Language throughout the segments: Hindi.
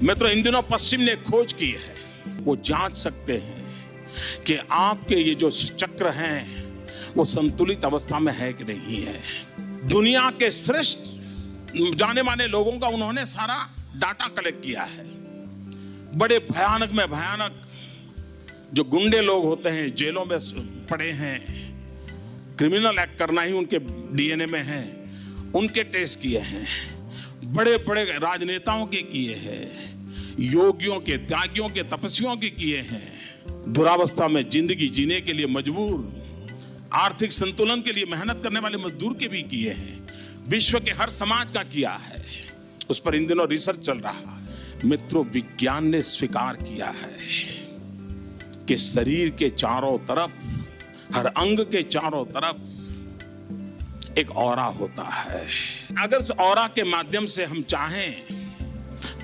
मित्रों, इन दिनों पश्चिम ने खोज की है, वो जांच सकते हैं कि आपके ये जो चक्र हैं वो संतुलित अवस्था में है कि नहीं है। दुनिया के श्रेष्ठ जाने माने लोगों का उन्होंने सारा डाटा कलेक्ट किया है। बड़े भयानक में भयानक जो गुंडे लोग होते हैं, जेलों में पड़े हैं, क्रिमिनल एक्ट करना ही उनके डीएनए में है, उनके टेस्ट किए हैं। बड़े बड़े राजनेताओं के किए हैं, योगियों के, त्यागियों के, तपस्वियों के किए हैं। दुरावस्था में जिंदगी जीने के लिए मजबूर, आर्थिक संतुलन के लिए मेहनत करने वाले मजदूर के भी किए हैं। विश्व के हर समाज का किया है। उस पर इन दिनों रिसर्च चल रहा है। मित्रों, विज्ञान ने स्वीकार किया है कि शरीर के चारों तरफ, हर अंग के चारों तरफ एक ऑरा होता है। अगर उस ऑरा के माध्यम से हम चाहें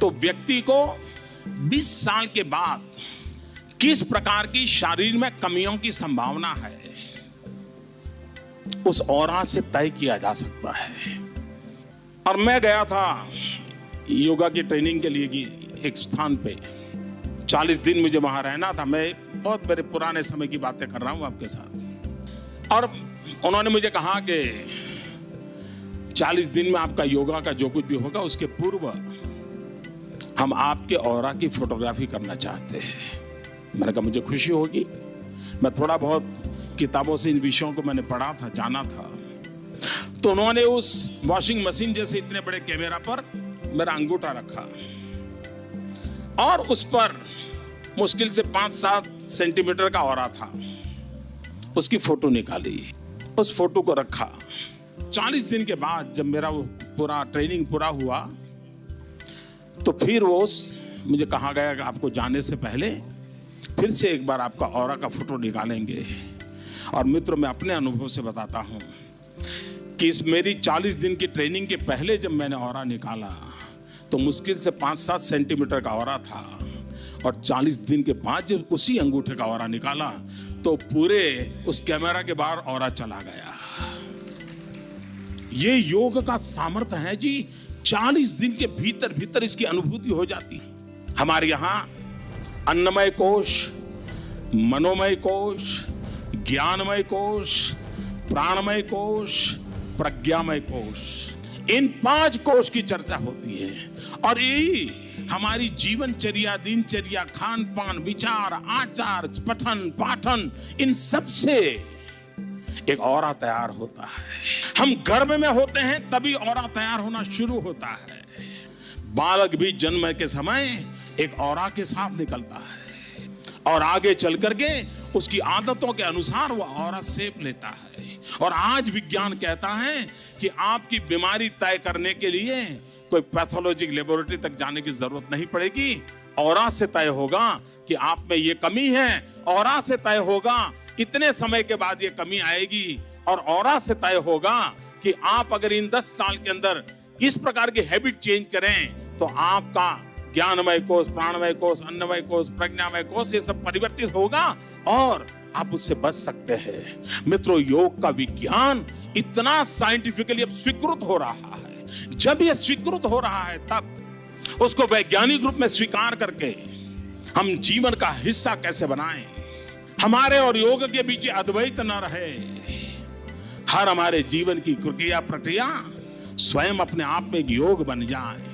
तो व्यक्ति को 20 साल के बाद किस प्रकार की शरीर में कमियों की संभावना है, उस ऑरा से तय किया जा सकता है। और मैं गया था योगा की ट्रेनिंग के लिए एक स्थान पे, 40 दिन मुझे वहां रहना था। मैं बहुत मेरे पुराने समय की बातें कर रहा हूं आपके साथ। और उन्होंने मुझे कहा कि 40 दिन में आपका योगा का जो कुछ भी होगा, उसके पूर्व हम आपके ऑरा की फोटोग्राफी करना चाहते हैं। मैंने कहा मुझे खुशी होगी। मैं थोड़ा बहुत किताबों से इन विषयों को मैंने पढ़ा था, जाना था। तो उन्होंने उस वॉशिंग मशीन जैसे इतने बड़े कैमरा पर मेरा अंगूठा रखा और उस पर मुश्किल से 5-7 सेंटीमीटर का ऑरा था। उसकी फोटो निकाली, उस फोटो को रखा। 40 दिन के बाद जब मेरा वो पूरा ट्रेनिंग पूरा हुआ तो फिर वो मुझे कहा गया कि आपको जाने से पहले फिर से एक बार आपका ऑरा का फोटो निकालेंगे। और मित्रों, मैं अपने अनुभव से बताता हूं कि इस मेरी 40 दिन की ट्रेनिंग के पहले जब मैंने ऑरा निकाला तो मुश्किल से 5-7 सेंटीमीटर का ऑरा था। और 40 दिन के बाद जब उसी अंगूठे का ऑरा निकाला तो पूरे उस कैमरा के बाहर ऑरा चला गया। ये योग का सामर्थ्य है जी। 40 दिन के भीतर भीतर इसकी अनुभूति हो जाती है। हमारे यहां अन्नमय कोश, मनोमय कोश, ज्ञानमय कोश, प्राणमय कोश, प्रज्ञामय कोश, इन 5 कोश की चर्चा होती है। और यही हमारी जीवनचर्या, दिनचर्या, खान पान, विचार, आचार, पठन पाठन, इन सब से एक ऑरा तैयार होता है। हम गर्भ में होते हैं तभी ऑरा तैयार होना शुरू होता है। बालक भी जन्म के समय एक ऑरा के साथ निकलता है और आगे चल करके उसकी आदतों के अनुसार वो ऑरा शेप लेता है। और आज विज्ञान कहता है कि आपकी बीमारी तय करने के लिए कोई पैथोलॉजी लेबोरेटरी तक जाने की जरूरत नहीं पड़ेगी। ऑरा से तय होगा कि आप में ये कमी है, ऑरा से तय होगा इतने समय के बाद ये कमी आएगी, और ऑरा से तय होगा कि आप अगर इन 10 साल के अंदर इस प्रकार की हैबिट चेंज करें तो आपका ज्ञानमय कोश, प्राणमय कोश, अन्नमय कोश, प्रज्ञामय कोश, ये सब परिवर्तित होगा और आप उससे बच सकते हैं। मित्रों, योग का विज्ञान इतना साइंटिफिकली अब स्वीकृत हो रहा है। जब ये स्वीकृत हो रहा है तब उसको वैज्ञानिक रूप में स्वीकार करके हम जीवन का हिस्सा कैसे बनाएं, हमारे और योग के बीच अद्वैत न रहे। हर हमारे जीवन की क्रिया प्रक्रिया स्वयं अपने आप में एक योग बन जाए।